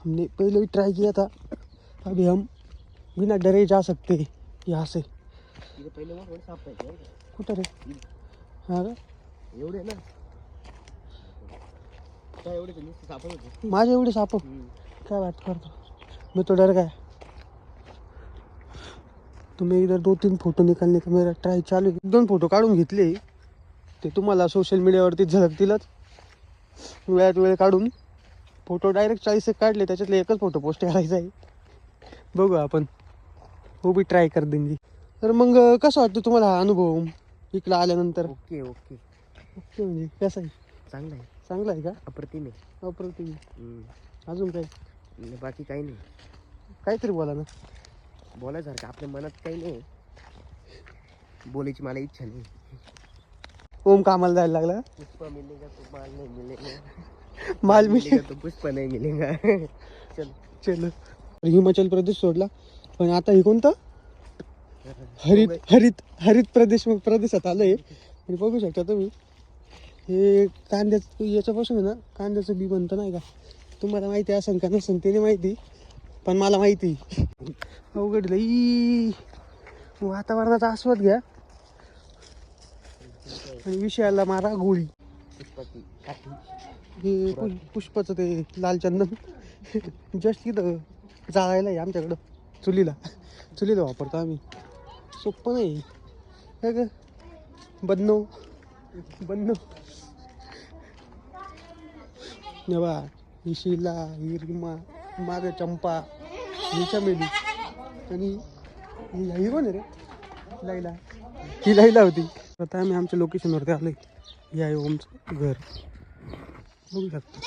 हमने पहले भी ट्राई किया था, अभी हम बिना डरे जा सकते हैं यहाँ से। पहिले मग साप पाहिजे कुठं रे? हां का? एवढे ना काय एवढे नुसते सापच होते माझे एवढे साप? क्या बात करतो, मैं तो डर गया। तो मैं इधर 2-3 फोटो निकालने का मेरा ट्राई चालू आहे। 2 फोटो काढून घेतले, ते तुम्हाला सोशल मीडियावरती झलकतीलच। वेळात वेळ काढून फोटो डायरेक्ट 40 एक काढले, त्याच्यातले एकच फोटो पोस्ट करायचा आहे। बघू आपण, वो भी ट्राय कर देंगे। तर मग कसं वाटतं तुम्हाला हा अनुभव इकडं आल्यानंतर? ओके ओके ओके म्हणजे कसं आहे? चांगलं आहे, चांगला आहे का? अप्रतिम आहे. अप्रतिम. अजून काय? बाकी काही नाही, काहीतरी बोला ना. बोलायसारखं आपल्या मनात काही नाही, बोलायची मला इच्छा नाही. ओम कामाला जायला लागला. पुष्पा मिलेगा तो माल नहीं मिलेगा, माल मिलेगा तो पुष्पा नहीं मिलेगा. चल चलो. हिमाचल प्रदेश सोडला, पण आता हे कोणतं हरित हरित हरित प्रदेशात आलंय. आणि बघू शकता तुम्ही, हे कांद्याचं याच्यापासून आहे ना, कांद्याचं बी बनतं नाही का? तुम्हाला माहिती असेल का नसेल ते नाही माहिती, पण मला माहिती. अवघड लई. वातावरणाचा आस्वाद घ्या आणि विषयाला मारा गोळी. हे पुष्पाचं ते लाल चंदन जस्ट इथं जाळायला आहे आमच्याकडं. चुलीला वापरतो आम्ही. सोपं नाही काय ग बननो. बा ही शिला, ही रिमा, माग चंपा, ही चमेली, आणि ही कोण आहे रे? लाईला. ही लाईला होती. आता आम्ही आमच्या लोकेशनवरती आलोय. हे आहे ओमचं घर, बघू शकता.